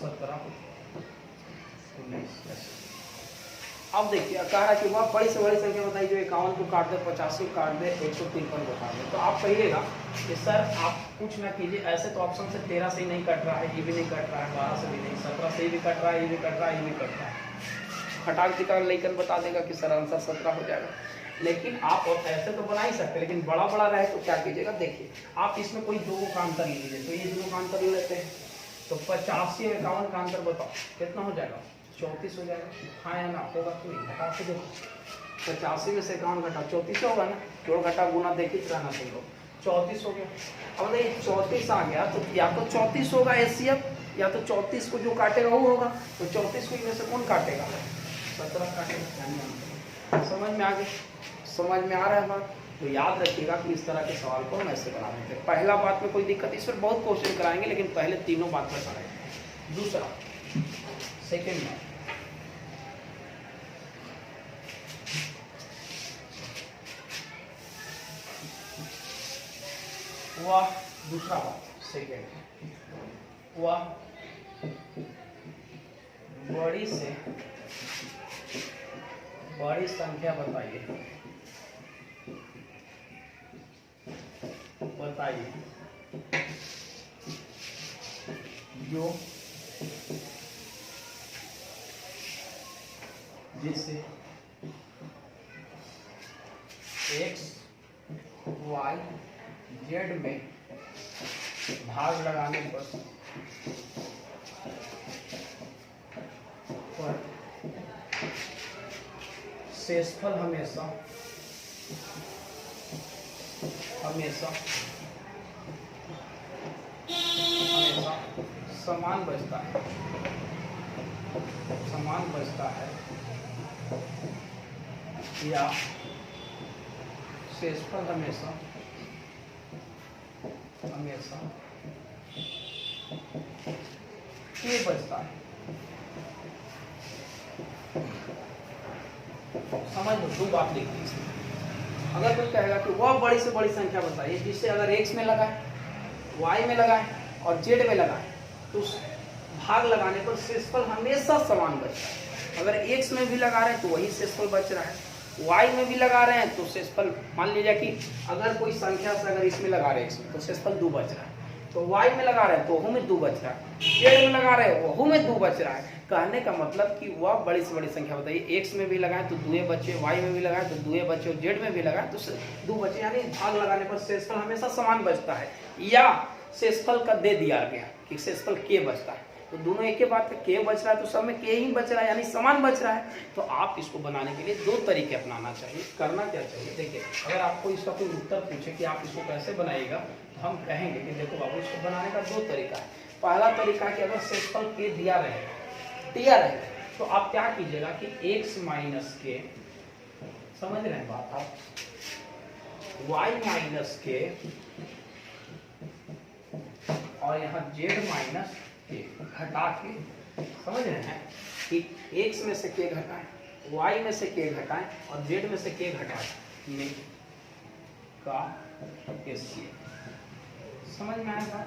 17, 19। अब देखिए कह रहा है कि वह बड़ी से बड़ी संख्या बताइए जो 51 को काट दे, 85 को काट दे, 153 को काट दे। तो आप कहिएगा कि सर आप कुछ ना कीजिए, ऐसे तो ऑप्शन से 13 से ही नहीं कट रहा है, ये भी नहीं कट रहा है, 12 से भी नहीं, 17 से भी कट रहा है, ये भी कट रहा है, ये भी कट रहा है। खटाक टिका लेकर बता देगा कि सर आंसर 17 हो जाएगा। लेकिन आप और ऐसे तो बना ही सकते, लेकिन बड़ा बड़ा रहे तो क्या कीजिएगा? देखिए आप इसमें कोई 2 का अंतर ले लीजिए, तो ये 2 का अंतर ले लेते हैं। तो 85 और 51 का अंतर बताओ कितना हो जाएगा? 34 हो जाएगा। हाँ या ना? होगा तो घटा के देखो, 85 में से 51 घटा 34 होगा ना? जोड़ घटा गुना देखिए रहना चाहिए, 34 हो गया। अब ये 34 आ गया तो या तो 34 होगा एचसीएफ, या तो 34 को जो काटेगा वो होगा। तो 34 को इनमें से कौन काटेगा? 17 काटेगा। समझ में आ गया? समझ में आ रहा है बात? तो याद रखिएगा कि इस तरह के सवाल को हम ऐसे बना देते हैं। पहला बात में कोई दिक्कत, इस पर बहुत क्वेश्चन कराएंगे, लेकिन पहले तीनों बात पर कराएंगे। दूसरा, सेकेंड बात, वह दूसरा बात सेकेंड, वह बड़ी से बड़ी संख्या बताइए जो जिसे x, y, z में भाग लगाने पर शेषफल हमेशा समान बचता है या शेषफल हमेशा ये बचता है। समझ लो, 2 बात लिख दी इसमें। अगर कोई कहेगा कि वह बड़ी से बड़ी संख्या बताइए जिससे अगर x में लगाए, y में लगाए और z में लगाए तो भाग लगाने पर शेषफल हमेशा समान बचता है। अगर x में भी लगा रहे हैं तो वही शेषफल बच रहा है, y में भी लगा रहे हैं तो शेषफल, मान लीजिए कि अगर कोई संख्या से अगर इसमें लगा रहे हैं x में तो शेषफल 2 बच रहा है, तो y में लगा रहे हैं तो वहू में 2 बच रहा है, z में लगा रहे हैं वहू में 2 बच रहा है। कहने का मतलब कि वह बड़ी से बड़ी संख्या बताइए, x में भी लगाए तो 2 बचे, y में भी लगाए तो 2 बचे, और z में भी लगाए तो 2 बचे, यानी भाग लगाने पर शेषफल हमेशा समान बचता है। या शेषफल का दे दिया गया कि शेषफल k बचता है, तो दोनों एक ही बात है, k बच रहा है तो सब में k ही बच रहा है, यानी समान बच रहा है। तो आप इसको बनाने के लिए 2 तरीके अपनाना चाहिए। करना क्या चाहिए, देखिए अगर आपको इसका कोई उत्तर पूछे कि आप इसको कैसे बनाएगा, तो हम कहेंगे कि देखो बाबू इसको बनाने का 2 तरीका है। पहला तरीका है कि अगर शेषफल k दिया रहेगा तो आप क्या कीजिएगा कि x माइनस के, समझ रहे हैं बात आप, y माइनस के और यहाँ z माइनस के घटा के, समझ रहे हैं कि x में से k घटाएं, y में से k घटाएं और z में से k घटाएं का HCF। समझ में आएगा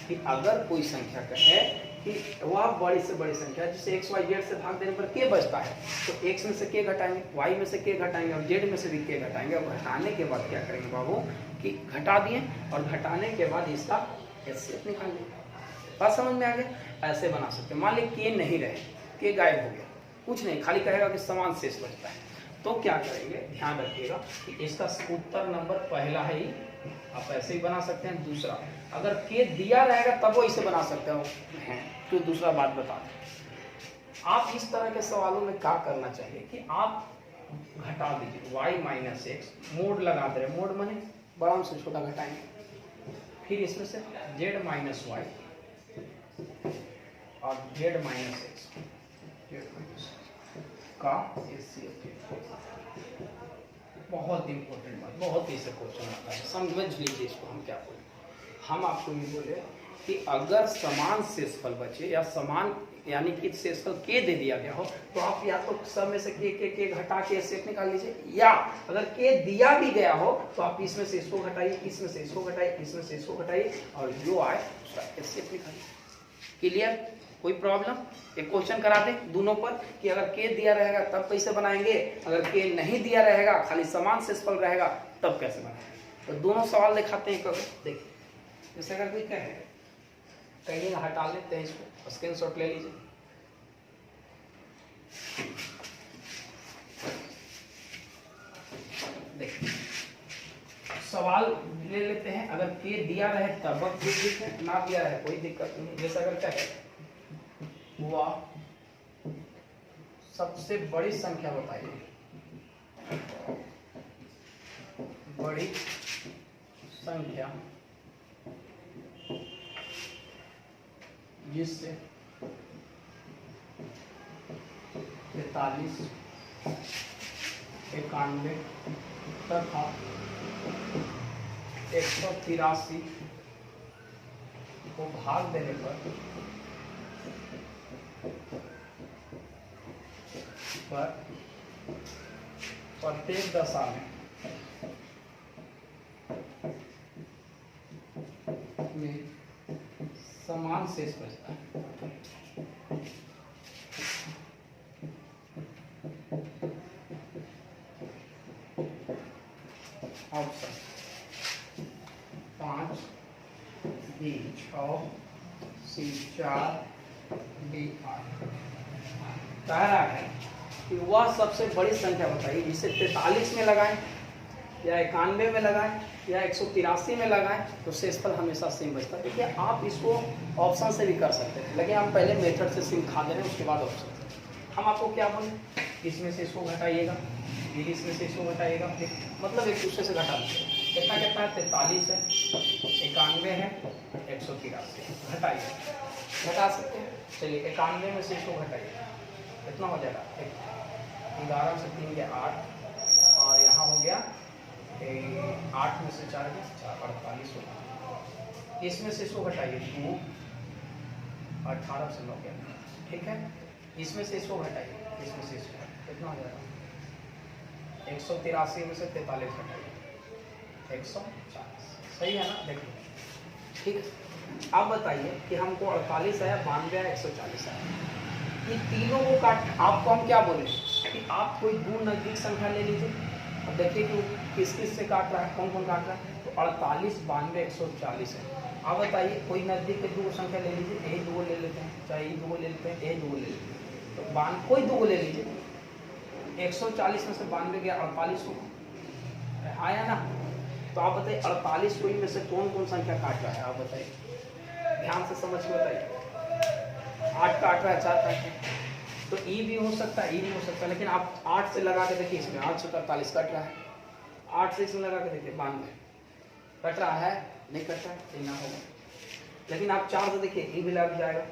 कि अगर कोई संख्या कहे कि वह बड़ी से बड़ी संख्या जिसे x y z से भाग देने पर k बचता है, तो x में से k घटाएंगे, y में से k घटाएंगे और z में से भी k घटाएंगे। और घटाने के बाद क्या करेंगे बाबू कि घटा दिए और घटाने के बाद इसका HCF निकाल लेंगे। बात समझ में आ गया? ऐसे बना सकते हैं। मान ली k नहीं रहे, k गायब हो गया, कुछ नहीं, खाली कहेगा कि समान शेष बचता है, तो क्या करेंगे, ध्यान रखिएगा कि इसका उत्तर नंबर पहला है ही, आप ऐसे ही बना सकते हैं। दूसरा, अगर k दिया रहेगा तब वो इसे बना सकते हैं, तो दूसरा बात बता दें। आप इस तरह के सवालों में क्या करना चाहिए कि आप घटा दीजिए y माइनस एक्स, मोड लगा दे रहे, मोड माने बड़ा से छोटा घटाएंगे, फिर इसमें से z माइनस वाई और z माइनस एक्स का HCF। बहुत इंपॉर्टेंट बात, बहुत ही से क्वेश्चन आता है, समझ लीजिए इसको। हम क्या बोले, हम आपको ये बोले कि अगर समान शेषफल बचे या समान यानी कि शेषफल k दे दिया गया हो, तो आप या तो सब में से k घटा के HCF निकाल लीजिए, या अगर k दिया भी गया हो तो आप इसमें से इसको घटाइए, इसमें से इसको घटाइए, इसमें से इसको घटाइए और जो आए उसका HCF निकालिए। क्लियर? कोई प्रॉब्लम? एक क्वेश्चन करा दे दोनों पर कि अगर k दिया रहेगा तब कैसे बनाएंगे, अगर k नहीं दिया रहेगा खाली समान शेषफल रहेगा तब कैसे बनाएंगे। तो दोनों सवाल दिखाते हैं। कभी देखिए, जैसे अगर कोई कहे कहीं हटा लेते हैं, इसको स्क्रीनशॉट ले लीजिए। देखिए सवाल ले लेते हैं, अगर k दिया रहे तब कोई दिक्कत, ना दिया रहे कोई दिक्कत नहीं। जैसे अगर कहे हुआ सबसे बड़ी संख्या बताइए, बड़ी संख्या जिससे 43, 91 तथा 183 को भाग देने पर प्रत्येक दशा में समान शेष बचता है। ऑप्शन 5, B 6, C 4, D 8 कह रहा है कि वह सबसे बड़ी संख्या बताइए जिसे 43 में लगाएं या 91 में लगाएं या 183 में लगाएं तो शेषफल हमेशा सेम बचता है। देखिए आप इसको ऑप्शन से भी कर सकते हैं, लेकिन हम पहले मेथड से सिखा दे रहे हैं, उसके बाद ऑप्शन से। हम आपको क्या बोले, इसमें से इसको घटाइएगा, फिर इसमें से इसको घटाइएगा, मतलब एक दूसरे से घटा दीजिए। कितना कितना है, 43 है, 91 है, 183 घटाइए, घटा सकते हैं। चलिए 91 में से इसको घटाइए, कितना हो जाएगा, 11 से 3 के 8 और यहाँ हो गया 8 में से 4 के 4, 48 होगा। इसमें से इसको घटाइए 2, 18 से 9 गया, ठीक है। इसमें से इसको घटाइए, इसमें से इसको कितना हो जाएगा, 183 में से 43 घटाइए 140, सही है ना। देखिए ठीक है। अब बताइए कि हमको 48 आया, 92 आया, 140 आया, ये तीनों को काट, आपको हम क्या बोले कि आप कोई दूर नजदीक संख्या ले लीजिए। अब देखिए कि किस किस से काट रहा है, कौन कौन काट रहा है। तो 48, 92, 140 है। अब बताइए कोई नजदीक के दो संख्या ले लीजिए, यही दो ले लेते हैं, चाहे यही दो ले लेते हैं, यही दो ले लेते हैं, तो कोई दो ले लीजिए। 140 में से 92 गया 48 को आया ना। तो आप बताइए 48 को में से कौन कौन संख्या काट रहा है, आप बताइए, ध्यान से समझ के बताइए। 8 काट रहा है, 4 काट रहा है, तो ई भी हो सकता है, ई भी हो सकता है, लेकिन आप 8 से लगा के देखिए, इसमें 8 से 48 कट रहा है, 8 से इसमें लगा के देखिए 92 कट रहा है, नहीं कट रहा है, ये ना होगा। लेकिन आप 4 से देखिए, ई भी लग जाएगा,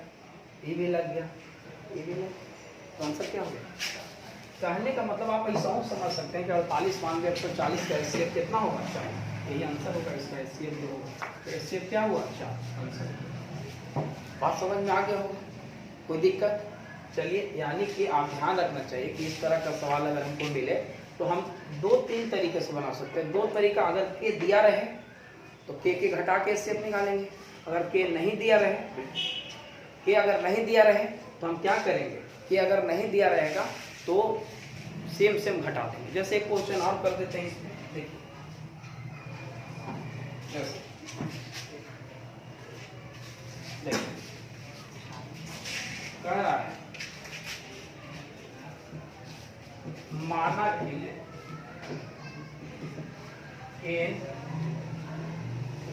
ई भी लग गया, ई भी लग, तो आंसर क्या हो गया? कहने का मतलब आप ऐसा समझ सकते हैं कि 48 92 140 का एचसीएफ कितना होगा? 4। यही आंसर होगा इसका, एचसीएफ जो होगा। तो एचसीएफ क्या हुआ? 4 आंसर। बात समझ में आ गया होगा, कोई दिक्कत? चलिए, यानी कि आप ध्यान रखना चाहिए कि इस तरह का सवाल अगर हमको मिले तो हम 2-3 तरीके से बना सकते हैं। 2 तरीका, अगर के दिया रहे तो के घटा के एचसीएफ निकालेंगे, अगर के नहीं दिया रहे, के अगर नहीं दिया रहे तो हम क्या करेंगे, के अगर नहीं दिया रहेगा तो सेम घटा देंगे। जैसे एक क्वेश्चन और कर देते हैं इसमें, देखिए कह रहा है माना कि एन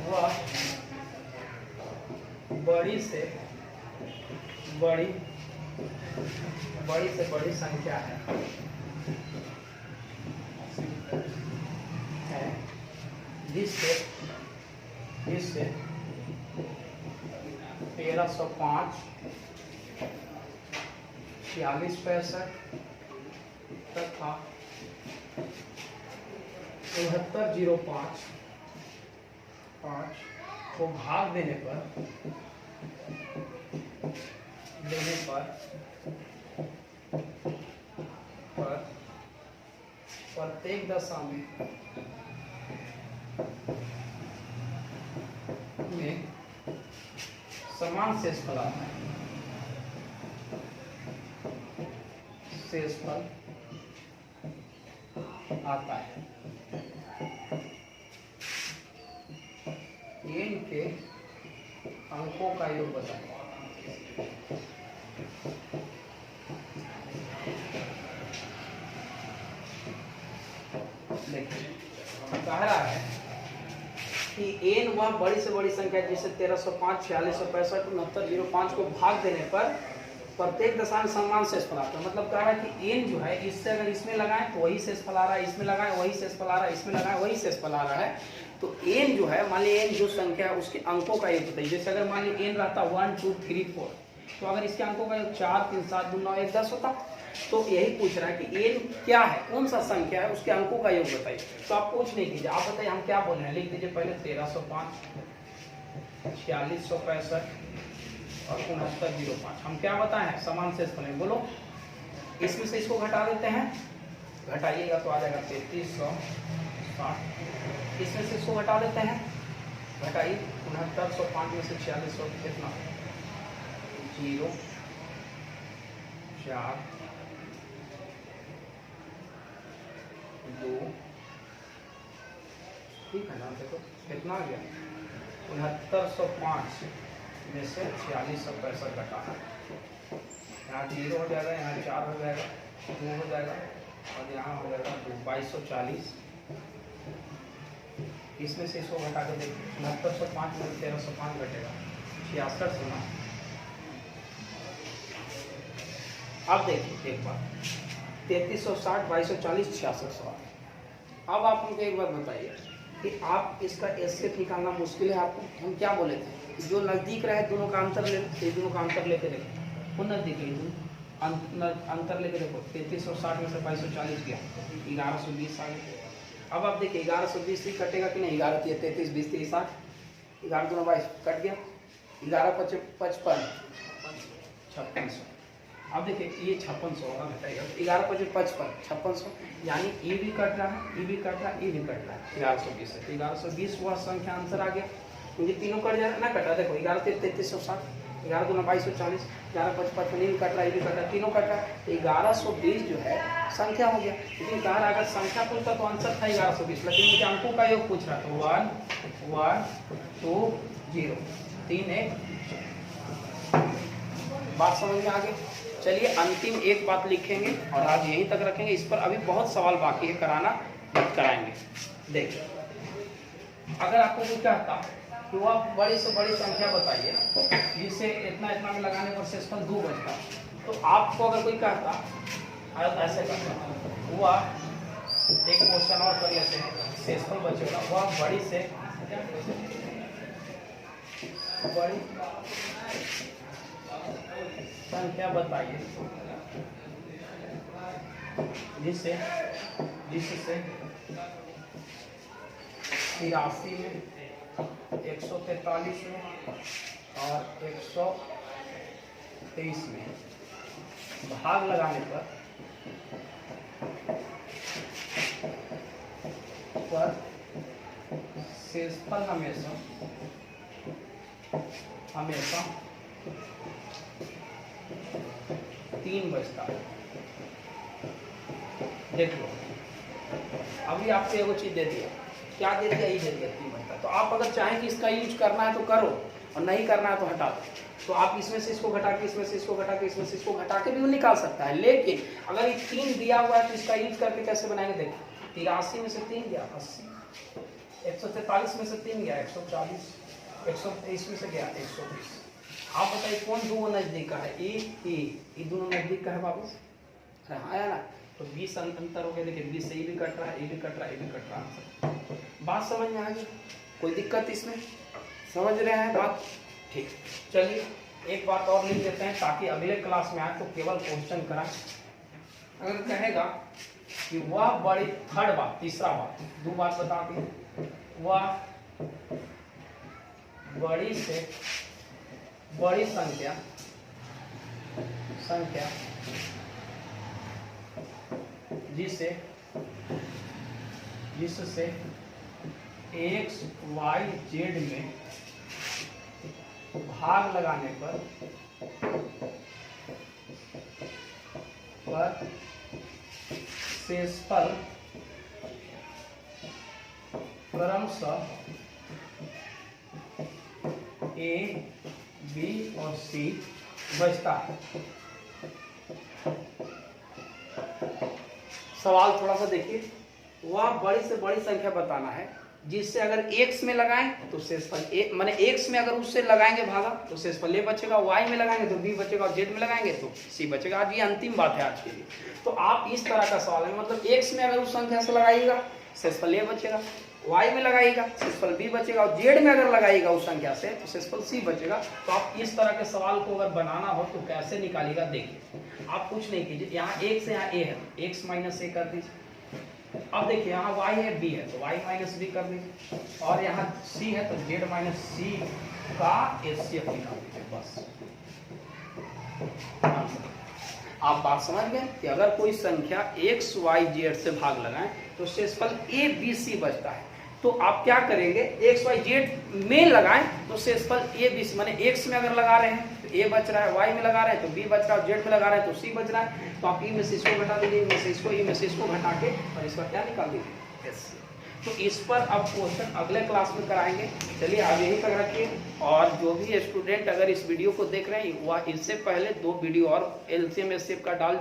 वह बड़ी से बड़ी संख्या है जिससे 1305 46 पैसा तथा 6905 को भाग देने पर प्रत्येक दशा में समान शेषफल आता है। शेषफल आता है n के अंकों का योग बताएं। कह रहा है कि n वह बड़ी से बड़ी संख्या जिसे 1305 4665 6905 को भाग देने पर प्रत्येक दशा में समान शेषफल आता है। मतलब कह रहा है कि n जो है इससे अगर इसमें लगाएं तो वही शेषफल आ रहा है, इसमें लगाएं वही शेषफल आ रहा है, इसमें लगाएं वही शेषफल आ रहा है। तो n जो है, मान लीजिए n जो संख्या है उसके अंकों का योग बताइए। जैसे अगर मान लीजिए n रहता 1 2 3 4, तो अगर इसके अंकों का योग 4 3 7 2 9 1 10 होता। तो यही पूछ रहा है कि n क्या है, कौन सा संख्या है, उसके अंकों का योग बताइए। तो आप कुछ नहीं कीजिए, आप बताइए हम क्या बोल रहे हैं, लिख दीजिए पहले 1305 4665 और 6905। हम क्या बताए हैं, समान शेषफल है। बोलो, इसमें से इसको घटा देते हैं, घटाइएगा तो आ जाएगा 3360। इसमें से इसको घटा देते हैं, घटाइए 6905 में से 4600 कितना, 0 4 2, ठीक है ना। देखो कितना आ गया, 6905 में से 4665 घटाना, यहाँ 0 हो जाएगा, यहाँ 4 हो जाएगा, 2 हो जाएगा और यहाँ हो जाएगा 2240। इसमें से इसको घटा के देखिए, 6905 में 1305 घटेगा 6600। अब देखिए एक बार, 3360 2240 6600। अब आप हमको एक बात बताइए कि आप इसका एचसीएफ निकालना मुश्किल है आपको। हम क्या बोले थे, जो नज़दीक रहे दोनों का अंतर ले, दोनों का अंतर लेके देखो, वो नज़दीक ले, अंतर लेके देखो। 3360 में से 2240 गया, 1120 आ गया। अब आप देखिए 1120 से कटेगा कि नहीं, 11 33 20 30 60, 11 2 22 कट गया, 11 55 5600। अब देखिए ये 5600 होगा, घटेगा 11 55 5600, यानी ये भी कट रहा है, ये भी कट रहा है, ये भी कट रहा है 1120 से। 1120 वह संख्या आंसर आ गया, क्योंकि तीनों कट जाएगा ना, कटा देखो 11 3360, 11 2 2240, 11 55 ये भी कट रहा है, ये भी कट रहा है, तीनों कट रहा है। तो 1120 जो है संख्या हो गया। लेकिन कहा अगर संख्या पूछता तो आंसर था 1120, लेकिन मुझे अंकों का योग पूछ रहा था, 1 1 2 0, 3 1। बात समझ में आ गई। चलिए अंतिम एक बात लिखेंगे और आज यहीं तक रखेंगे। इस पर अभी बहुत सवाल बाकी है, कराना मत कराएंगे। देखिए अगर आपको कोई कहता कि वह बड़ी से बड़ी संख्या बताइए जिसे इतना इतना में लगाने पर शेषफल 2 बचता, तो आपको अगर कोई कहता ऐसे करता, वह एक क्वेश्चन और कर लेते हैं, शेषफल बचेगा, वह बड़ी से बड़ी संख्या बताइए जिससे 83 में, 143 में और 123 में भाग लगाने पर शेषफल हमेशा 3 बचता है। देख लो अभी आपसे एगो चीज दे दिया, क्या दे दिया, ये दे दिया 3 बचता। तो आप अगर चाहें कि इसका यूज करना है तो करो और नहीं करना है तो हटा दो। तो आप इसमें से इसको घटा के, इसमें से इसको घटा के, इसमें से इसको घटा के भी वो निकाल सकता है। लेकिन अगर ये 3 दिया हुआ है तो इसका यूज करके कैसे बनाएंगे, देखो 83 में से 3 गया 80, 143 में से 3 गया 140, 123 में से गया 120। आप बताइए कौन दो नजदीक का है, ये दोनों नजदीक का है बाबू। हाँ आया ना, तो 20 अंतर हो गया। देखिए 20 से ये भी कट रहा है, ये भी कट रहा है, ये भी कट रहा है। बात समझ में आ गई, कोई दिक्कत इसमें, समझ रहे हैं बात, ठीक। चलिए एक बात और लिख देते हैं ताकि अगले क्लास में आए तो केवल क्वेश्चन कराएं। अगर कहेगा कि वह बड़ी, थर्ड बात, तीसरा बात, 2 बात बता दी, वह बड़ी से बड़ी संख्या जिससे x y z में भाग लगाने पर शेषफल क्रमशः A, B और C बचता है। सवाल थोड़ा सा देखिए, वह बड़ी से बड़ी संख्या बताना है जिससे अगर x में लगाएं तो शेषफल a, माने x में अगर उससे लगाएंगे भागा तो शेषफल a बचेगा, y में लगाएंगे तो b बचेगा और z में लगाएंगे तो c बचेगा। आज ये अंतिम बात है आज के लिए। तो आप इस तरह का सवाल है, मतलब x में अगर उस संख्या से लगाइएगा शेषफल a बचेगा, y में लगाइएगा शेषफल b बचेगा और z में अगर लगाइएगा उस संख्या से तो शेषफल c बचेगा। तो आप इस तरह के सवाल को अगर बनाना हो तो कैसे निकालिएगा, देखिए आप कुछ नहीं कीजिए, यहाँ x से यहाँ a है, x माइनस a कर दीजिए। अब देखिए यहाँ y है, b है तो y माइनस b कर दीजिए, और यहाँ c है तो z माइनस c का HCF निकाल दीजिए, बस। आप बात समझ गए कि अगर कोई संख्या x y z से भाग लगाएं तो शेषफल a b c बचता है। तो आप क्या करेंगे, x y z में लगाएं तो शेषफल a b c, माने x में अगर लगा रहे हैं तो a बच रहा है, y में लगा रहे हैं तो b बच रहा है, z में लगा रहे हैं तो c बच रहा है। तो आप e में से इसको घटा दीजिए, में से इसको, e में से इसको घटा के और इसका क्या निकाल दीजिए, s। तो इस पर अब क्वेश्चन अगले क्लास में कराएंगे। चलिए आप यहीं तक रखिए। और जो भी स्टूडेंट अगर इस वीडियो को देख रहे हैं वह इससे पहले 2 वीडियो और LCM SCF का डाल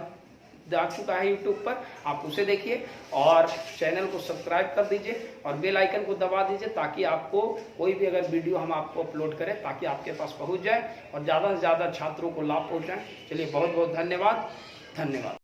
चुका है यूट्यूब पर, आप उसे देखिए और चैनल को सब्सक्राइब कर दीजिए और बेल आइकन को दबा दीजिए ताकि आपको कोई भी अगर वीडियो हम आपको अपलोड करें ताकि आपके पास पहुंच जाए और ज़्यादा से ज़्यादा छात्रों को लाभ पहुंचाएं। चलिए बहुत बहुत धन्यवाद।